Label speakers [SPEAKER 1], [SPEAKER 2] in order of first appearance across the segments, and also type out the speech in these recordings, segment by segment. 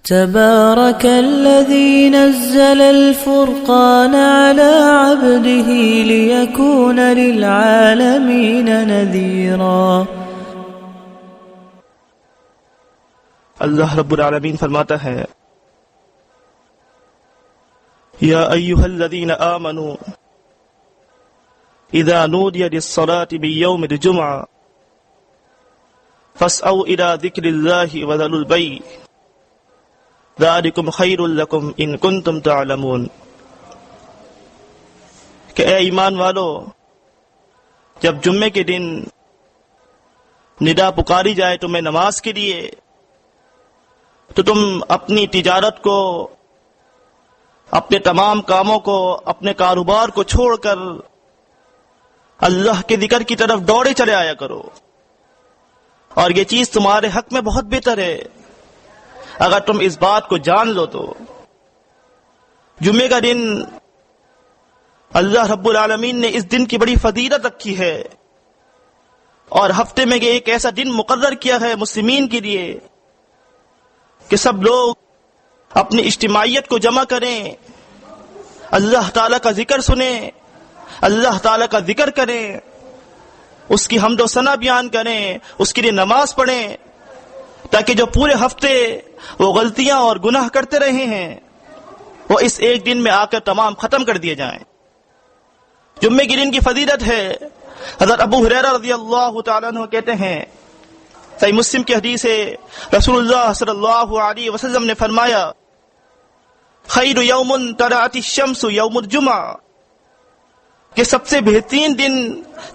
[SPEAKER 1] تبارك الذي نزل الفرقان على عبده ليكون للعالمين نذيرا۔
[SPEAKER 2] اللہ رب العالمین فرماتا ہے یا ایھا الذین آمنوا اذا نودی للصلاة من یوم الجمعہ فاسعوا الى ذکر اللہ وذروا البیع ذالکم خیر لکم ان کنتم تعلمون، کہ اے ایمان والو، جب جمعے کے دن ندا پکاری جائے تمہیں نماز کے لیے تو تم اپنی تجارت کو، اپنے تمام کاموں کو، اپنے کاروبار کو چھوڑ کر اللہ کے ذکر کی طرف دوڑے چلے آیا کرو، اور یہ چیز تمہارے حق میں بہت بہتر ہے اگر تم اس بات کو جان لو تو۔ جمعے کا دن اللہ رب العالمین نے اس دن کی بڑی فضیلت رکھی ہے، اور ہفتے میں یہ ایک ایسا دن مقرر کیا ہے مسلمین کے لیے کہ سب لوگ اپنی اجتماعیت کو جمع کریں، اللہ تعالیٰ کا ذکر سنیں، اللہ تعالیٰ کا ذکر کریں، اس کی حمد و ثنا بیان کریں، اس کے لیے نماز پڑھیں، تاکہ جو پورے ہفتے وہ غلطیاں اور گناہ کرتے رہے ہیں وہ اس ایک دن میں آ کر تمام ختم کر دیے جائیں۔ جمعے کے دن کی فضیلت ہے، حضرت ابو ہریرہ رضی اللہ تعالیٰ عنہ کہتے ہیں، صحیح مسلم کی حدیث ہے، رسول اللہ صلی اللہ علیہ وسلم نے فرمایا خیر یوم طلعت الشمس یوم الجمعہ، کہ سب سے بہترین دن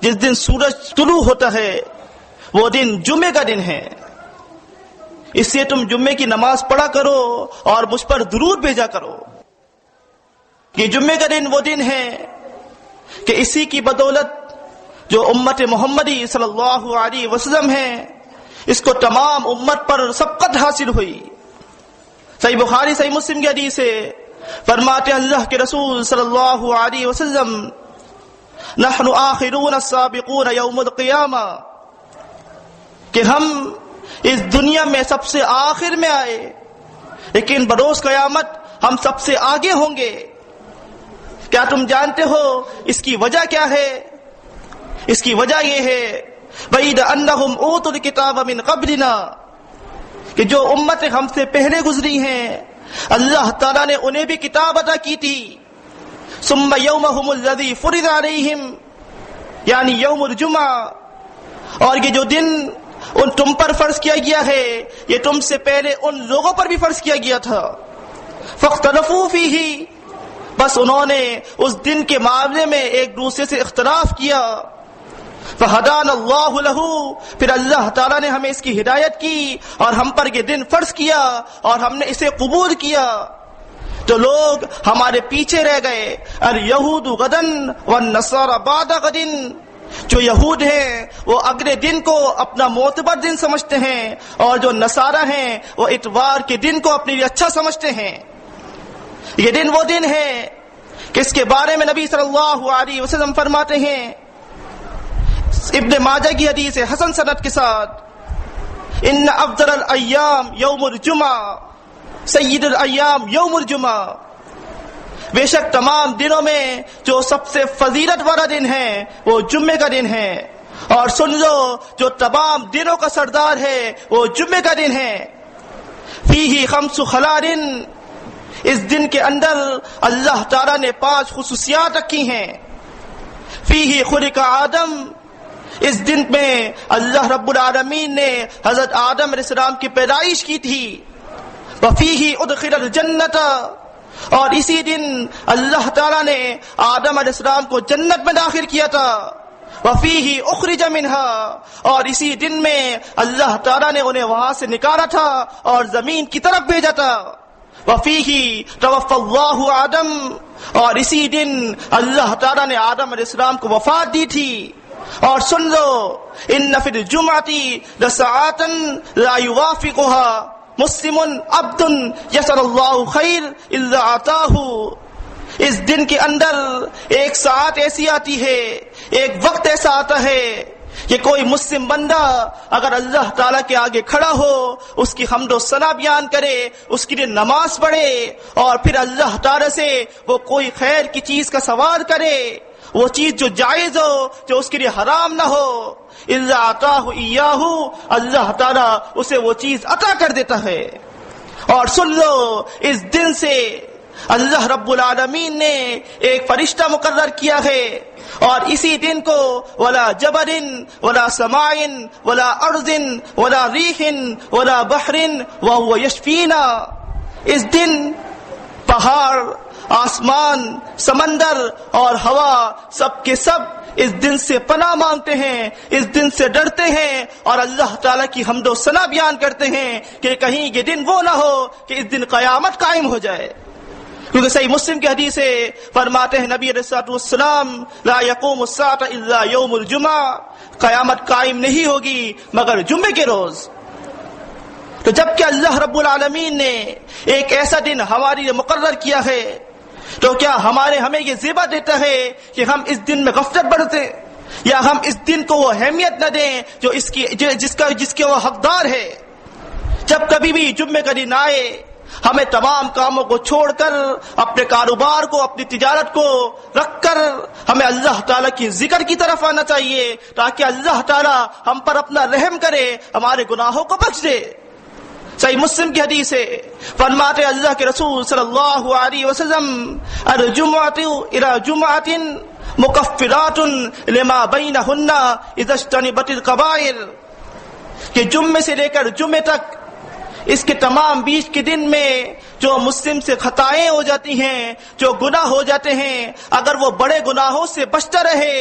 [SPEAKER 2] جس دن سورج طلوع ہوتا ہے وہ دن جمعے کا دن ہے، اس لیے تم جمعے کی نماز پڑھا کرو اور مجھ پر درود بھیجا کرو۔ یہ جمعے کا دن وہ دن ہے کہ اسی کی بدولت جو امت محمدی صلی اللہ علیہ وسلم ہے اس کو تمام امت پر سبقت حاصل ہوئی۔ صحیح بخاری صحیح مسلم کی حدیث ہے، فرماتے اللہ کے رسول صلی اللہ علیہ وسلم نحن آخرون السابقون یوم القیامہ، کہ ہم اس دنیا میں سب سے آخر میں آئے لیکن بروز قیامت ہم سب سے آگے ہوں گے۔ کیا تم جانتے ہو اس کی وجہ کیا ہے؟ اس کی وجہ یہ ہے بعید انہم اوتوا الکتاب من قبلنا، کہ جو امت ہم سے پہلے گزری ہیں اللہ تعالیٰ نے انہیں بھی کتاب عطا کی تھی، ثم یومہم الذی فرض علیہم، یعنی یوم الجمعہ، اور یہ جو دن ان تم پر فرض کیا گیا ہے یہ تم سے پہلے ان لوگوں پر بھی فرض کیا گیا تھا، فاختلفوا فیہ، بس انہوں نے اس دن کے معاملے میں ایک دوسرے سے اختلاف کیا، فہدانا اللہ لہ، پھر اللہ تعالیٰ نے ہمیں اس کی ہدایت کی اور ہم پر یہ دن فرض کیا اور ہم نے اسے قبول کیا، تو لوگ ہمارے پیچھے رہ گئے۔ الیہود غدن والنصارى بعد غد، جو یہود ہیں وہ اگلے دن کو اپنا معتبر دن سمجھتے ہیں اور جو نصارہ ہیں وہ اتوار کے دن کو اپنے لیے اچھا سمجھتے ہیں۔ یہ دن وہ دن ہے کہ اس کے بارے میں نبی صلی اللہ علیہ وسلم فرماتے ہیں، ابن ماجہ کی حدیث ہے حسن سند کے ساتھ، ان افضل الایام یوم الجمعہ، سید الایام یوم الجمعہ، بے شک تمام دنوں میں جو سب سے فضیلت والا دن ہے وہ جمعے کا دن ہے، اور سن لو جو تمام دنوں کا سردار ہے وہ جمعے کا دن ہے۔ فیہ خمس خلال، اس دن کے اندر اللہ تعالیٰ نے 5 خصوصیات رکھی ہیں۔ فیہ خلق آدم، اس دن میں اللہ رب العالمین نے حضرت آدم علیہ السلام کی پیدائش کی تھی۔ وفیہ ادخل الجنۃ، اور اسی دن اللہ تعالیٰ نے آدم علیہ السلام کو جنت میں داخل کیا تھا۔ وفیہ اخرج منہا، اور اسی دن میں اللہ تعالیٰ نے انہیں وہاں سے نکالا تھا اور زمین کی طرف بھیجا تھا۔ وفیہ توفی اللہ آدم، اور اسی دن اللہ تعالیٰ نے آدم علیہ السلام کو وفات دی تھی۔ اور سن لو ان فی الجمعۃ لساعۃ لا یوافقها مسلم عبد یسر اللہ خیر الا آتاہ، اس دن کے اندر ایک ساعت ایسی آتی ہے، ایک وقت ایسا آتا ہے کہ کوئی مسلم بندہ اگر اللہ تعالیٰ کے آگے کھڑا ہو، اس کی حمد و ثنا بیان کرے، اس کے لیے نماز پڑھے، اور پھر اللہ تعالیٰ سے وہ کوئی خیر کی چیز کا سوال کرے، وہ چیز جو جائز ہو، جو اس کے لیے حرام نہ ہو، الا عطاہ ایاہ، اللہ تعالیٰ اسے وہ چیز عطا کر دیتا ہے۔ اور سن لو، اس دن سے اللہ رب العالمین نے ایک فرشتہ مقرر کیا ہے، اور اسی دن کو ولا جبر ولا سماء ولا ارض ولا ریح ولا بحر وهو یشفینا، اس دن پہاڑ، آسمان، سمندر اور ہوا سب کے سب اس دن سے پناہ مانگتے ہیں، اس دن سے ڈرتے ہیں، اور اللہ تعالیٰ کی حمد و ثنا بیان کرتے ہیں کہ کہیں یہ دن وہ نہ ہو کہ اس دن قیامت قائم ہو جائے۔ کیونکہ صحیح مسلم کی حدیث ہے، فرماتے ہیں نبی علیہ الصلوۃ والسلام، لا یقوم الساعۃ الا یوم الجمعہ، قیامت قائم نہیں ہوگی مگر جمعے کے روز۔ تو جب کہ اللہ رب العالمین نے ایک ایسا دن ہمارے لیے مقرر کیا ہے، تو کیا ہمیں یہ زیبا دیتا ہے کہ ہم اس دن میں غفلت برتیں، یا ہم اس دن کو وہ اہمیت نہ دیں جو جس کے وہ حقدار ہے؟ جب کبھی بھی جمعے کا دن آئے، ہمیں تمام کاموں کو چھوڑ کر، اپنے کاروبار کو، اپنی تجارت کو رکھ کر، ہمیں اللہ تعالیٰ کی ذکر کی طرف آنا چاہیے، تاکہ اللہ تعالیٰ ہم پر اپنا رحم کرے، ہمارے گناہوں کو بخش دے۔ صحیح مسلم کی حدیث ہے، فرماتے اللہ کے رسول صلی اللہ علیہ وسلم، الجمعۃ الی جمعۃ مکفرات لما بینہن اذا اجتنبت الکبائر، کہ جمعے سے لے کر جمعے تک اس کے تمام بیچ کے دن میں جو مسلم سے خطائیں ہو جاتی ہیں، جو گناہ ہو جاتے ہیں، اگر وہ بڑے گناہوں سے بچتا رہے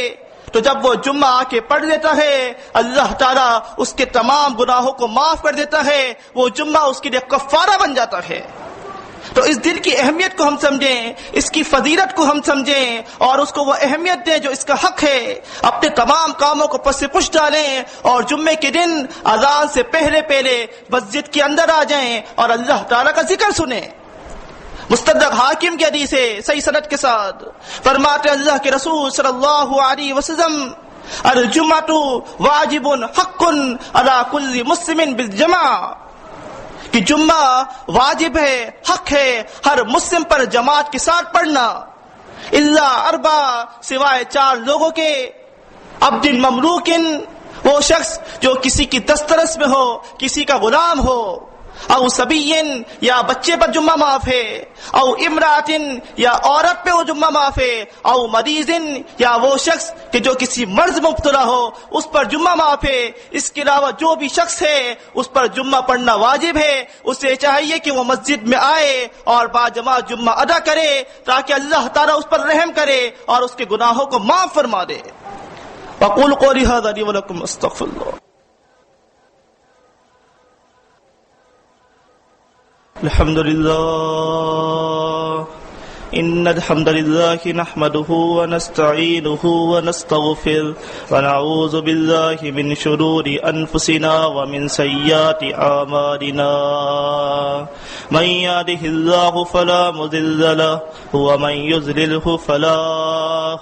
[SPEAKER 2] تو جب وہ جمعہ آ کے پڑھ لیتا ہے، اللہ تعالیٰ اس کے تمام گناہوں کو معاف کر دیتا ہے، وہ جمعہ اس کے لیے کفارہ بن جاتا ہے۔ تو اس دن کی اہمیت کو ہم سمجھیں، اس کی فضیلت کو ہم سمجھیں، اور اس کو وہ اہمیت دیں جو اس کا حق ہے، اپنے تمام کاموں کو پس پش ڈالیں، اور جمعے کے دن اذان سے پہلے مسجد کے اندر آ جائیں اور اللہ تعالیٰ کا ذکر سنیں۔ مستدرک حاکم کی حدیث ہے صحیح سند کے ساتھ، فرماتے اللہ کے رسول صلی اللہ علیہ وسلم، الجمعۃ واجب حق علی کل مسلم بالجمع، کہ جمعہ واجب ہے، حق ہے ہر مسلم پر جماعت کے ساتھ پڑھنا، الا اربع، سوائے 4 لوگوں کے، عبد مملوک، وہ شخص جو کسی کی دسترس میں ہو، کسی کا غلام ہو، او صبی، یا بچے پر جمعہ معاف ہے، او امرات، یا عورت پہ وہ جمعہ معاف ہے، او مریض، یا وہ شخص کہ جو کسی مرض مبتلا ہو اس پر جمعہ معاف ہے۔ اس کے علاوہ جو بھی شخص ہے اس پر جمعہ پڑھنا واجب ہے، اسے چاہیے کہ وہ مسجد میں آئے اور باجماعت جمعہ ادا کرے، تاکہ اللہ تعالیٰ اس پر رحم کرے اور اس کے گناہوں کو معاف فرما دے۔ وقول قولی ھذا لی ولکم استغفر اللہ۔ الحمد لله إن الحمد لله نحمده ونستعينه ونستغفر ونعوذ بالله من شرور أنفسنا ومن سيئات أعمالنا من يهده الله فلا مضل له ومن يضلله فلا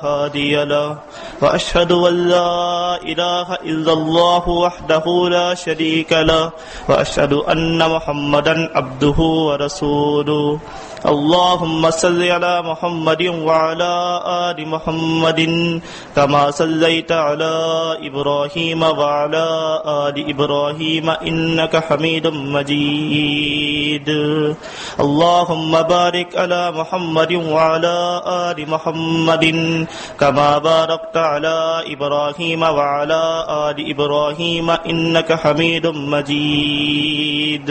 [SPEAKER 2] هادي له وأشهد أن لا إله إلا الله وحده لا شريك له وأشهد أن محمدا عبده ورسوله اللهم صل على محمد وعلى آل محمد كما صليت على إبراهيم وعلى آل إبراهيم إنك حميد مجيد اللهم بارك على محمد وعلى آل محمد كما باركت على إبراهيم وعلى آل إبراهيم إنك حميد مجيد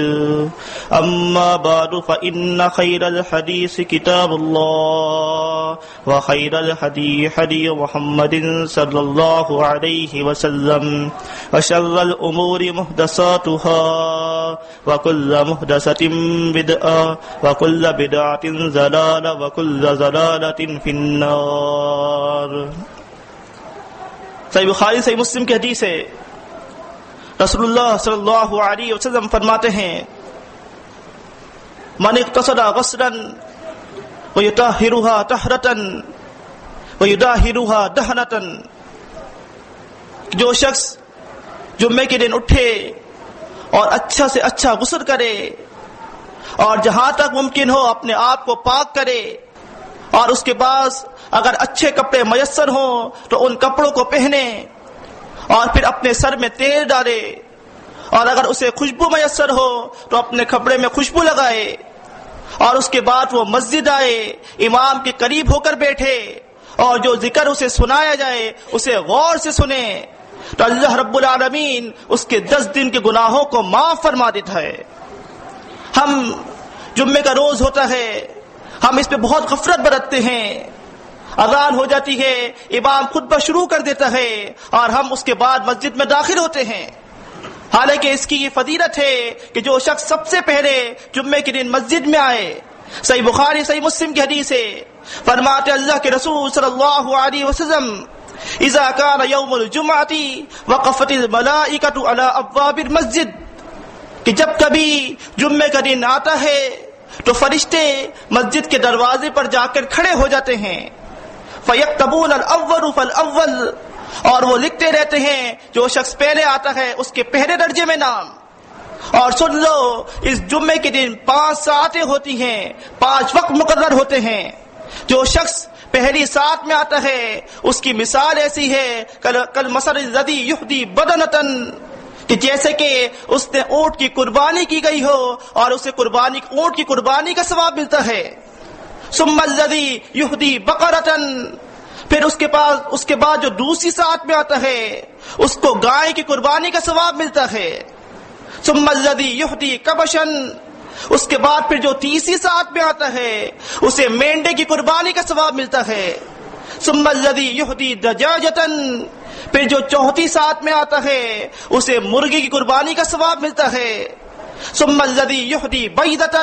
[SPEAKER 2] أما بعد فإن خير الحديث كتاب الله وخير الهدي هدي محمد صلى الله عليه وسلم وشر الأمور محدثاتها وكل محدثة بدعة وكل بدعة ضلالة وكل ضلالة في النار۔ صحیح بخاری صحیح مسلم کی حدیث ہے، رسول اللہ صلی اللہ علیہ وسلم فرماتے ہیں، من اقتصد غسلا ويطهرها طهرة ويداهرها دهنة، جو شخص جمعے کے دن اٹھے اور اچھا سے اچھا غسل کرے اور جہاں تک ممکن ہو اپنے آپ کو پاک کرے، اور اس کے بعد اگر اچھے کپڑے میسر ہوں تو ان کپڑوں کو پہنے، اور پھر اپنے سر میں تیل ڈالے، اور اگر اسے خوشبو میسر ہو تو اپنے کپڑے میں خوشبو لگائے، اور اس کے بعد وہ مسجد آئے، امام کے قریب ہو کر بیٹھے، اور جو ذکر اسے سنایا جائے اسے غور سے سنے، تو اللہ رب العالمین اس کے 10 دن کے گناہوں کو معاف فرما دیتا ہے۔ ہم جمعے کا روز ہوتا ہے، ہم اس پہ بہت غفلت برتتے ہیں، اذان ہو جاتی ہے، امام خطبہ شروع کر دیتا ہے اور ہم اس کے بعد مسجد میں داخل ہوتے ہیں، حالانکہ اس کی یہ فضیلت ہے کہ جو شخص سب سے پہلے جمعے کے دن مسجد میں آئے، صحیح بخاری صحیح مسلم کی حدیث ہے، فرماتے اللہ کے رسول صلی اللہ علیہ وسلم اذا كان يوم الجمعة وقفت الملائکۃ علی ابواب المسجد، کہ جب کبھی جمعے کا دن آتا ہے تو فرشتے مسجد کے دروازے پر جا کر کھڑے ہو جاتے ہیں، فیکتبون الاول فالاول، اور وہ لکھتے رہتے ہیں جو شخص پہلے آتا ہے اس کے پہلے درجے میں نام۔ اور سن لو اس جمعے کے دن 5 ساعتیں ہوتی ہیں، 5 وقت مقرر ہوتے ہیں، جو شخص پہلی ساعت میں آتا ہے اس کی مثال ایسی ہے کل مثل الذی یہدی بدنۃ، کہ جیسے کہ اس نے اونٹ کی قربانی کی گئی ہو اور اسے اونٹ کی قربانی کا ثواب ملتا ہے۔ ثم الذی یہدی بقرۃ، پھر اس کے بعد جو دوسری ساعت میں آتا ہے اس کو گائے کی قربانی کا ثواب ملتا ہے۔ ثم الذی یہدی کبشا، اس کے بعد پھر جو تیسری ساعت میں آتا ہے اسے مینڈے کی قربانی کا ثواب ملتا ہے۔ ثم الذی یہدی دجاجۃ، پھر جو چوتھی ساعت میں آتا ہے اسے مرغی کی قربانی کا ثواب ملتا ہے۔ ثم الذی یہدی بیضۃ،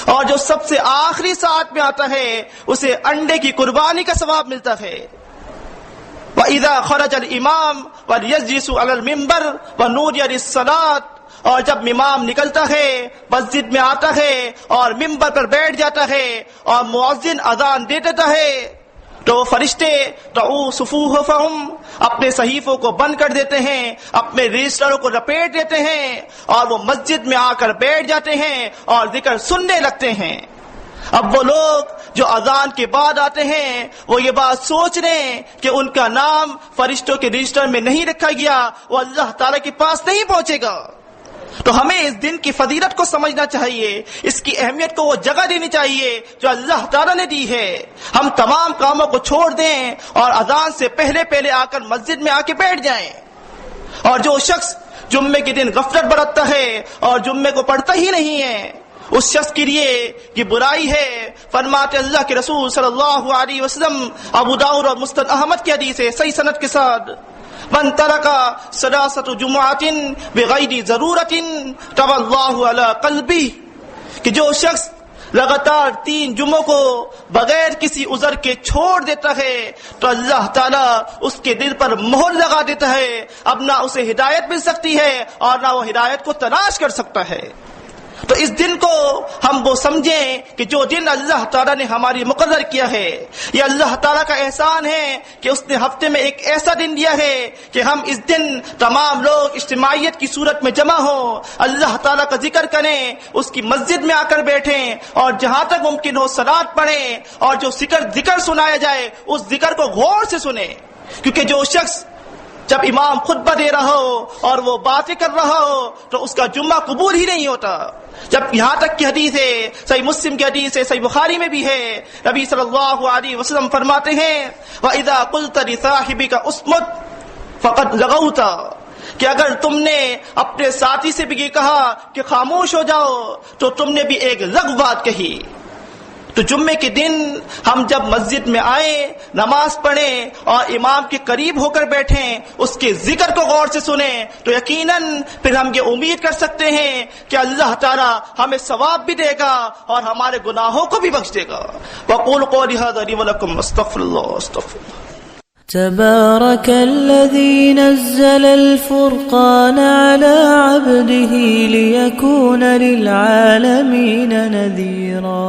[SPEAKER 2] اور جو سب سے آخری ساعت میں آتا ہے اسے انڈے کی قربانی کا ثواب ملتا ہے۔ وَإِذَا خَرَجَ الْإِمَامُ وَلْيَجْلِسُ عَلَى الْمِنبَرِ وَنُودِيَ لِلصَّلَاةِ، اور جب امام نکلتا ہے مسجد میں آتا ہے اور ممبر پر بیٹھ جاتا ہے اور مؤذن اذان دے دیتا ہے تو وہ فرشتے تعو صفوفہم، اپنے صحیفوں کو بند کر دیتے ہیں، اپنے رجسٹروں کو لپیٹ دیتے ہیں اور وہ مسجد میں آ کر بیٹھ جاتے ہیں اور ذکر سننے لگتے ہیں۔ اب وہ لوگ جو اذان کے بعد آتے ہیں وہ یہ بات سوچ رہے ہیں کہ ان کا نام فرشتوں کے رجسٹر میں نہیں رکھا گیا، وہ اللہ تعالیٰ کے پاس نہیں پہنچے گا۔ تو ہمیں اس دن کی فضیلت کو سمجھنا چاہیے، اس کی اہمیت کو وہ جگہ دینی چاہیے جو اللہ تعالیٰ نے دی ہے۔ ہم تمام کاموں کو چھوڑ دیں اور اذان سے پہلے آ کر مسجد میں آ کے بیٹھ جائیں۔ اور جو شخص جمعے کے دن غفلت برتتا ہے اور جمعے کو پڑھتا ہی نہیں ہے اس شخص کے لیے یہ برائی ہے۔ فرماتے اللہ کے رسول صلی اللہ علیہ وسلم، ابو داؤد اور مسند احمد کی حدیث ہے صحیح سند کے ساتھ، من ترک ثلاثۃ جمعات بغیر ضرورت طوى اللہ علی قلبہ، کہ جو شخص لگاتار 3 جمعوں کو بغیر کسی عذر کے چھوڑ دیتا ہے تو اللہ تعالیٰ اس کے دل پر مہر لگا دیتا ہے، اب نہ اسے ہدایت مل سکتی ہے اور نہ وہ ہدایت کو تلاش کر سکتا ہے۔ تو اس دن کو ہم وہ سمجھیں کہ جو دن اللہ تعالیٰ نے ہماری مقرر کیا ہے، یہ اللہ تعالیٰ کا احسان ہے کہ اس نے ہفتے میں ایک ایسا دن دیا ہے کہ ہم اس دن تمام لوگ اجتماعیت کی صورت میں جمع ہوں، اللہ تعالیٰ کا ذکر کریں، اس کی مسجد میں آ کر بیٹھیں اور جہاں تک ممکن ہو صلات پڑھیں، اور جو ذکر سنایا جائے اس ذکر کو غور سے سنیں، کیونکہ جو شخص جب امام خطبہ دے رہا ہو اور وہ باتیں کر رہا ہو تو اس کا جمعہ قبول ہی نہیں ہوتا۔ جب یہاں تک کی حدیث ہے، صحیح مسلم کی حدیث ہے، صحیح بخاری میں بھی ہے، نبی صلی اللہ علیہ وسلم فرماتے ہیں وَإِذَا قُلْتَ لِصَاحِبِكَ اُصْمُتْ فَقَدْ لَغَوْتَ، کہ اگر تم نے اپنے ساتھی سے بھی یہ کہا کہ خاموش ہو جاؤ تو تم نے بھی ایک لغو بات کہی۔ تو جمعے کے دن ہم جب مسجد میں آئیں، نماز پڑھیں اور امام کے قریب ہو کر بیٹھیں، اس کے ذکر کو غور سے سنیں تو یقیناً پھر ہم یہ امید کر سکتے ہیں کہ اللہ تعالیٰ ہمیں ثواب بھی دے گا اور ہمارے گناہوں کو بھی بخش دے گا۔ وَقُولُوا قَوْلِي هَٰذَا لِي وَلَكُمْ وَاسْتَغْفِرُوا اللَّهَ وَاسْتَغْفِرُوا اللَّهَ۔
[SPEAKER 1] تبارك الذي نزل الفرقان على عبده ليكون للعالمين نذيرا۔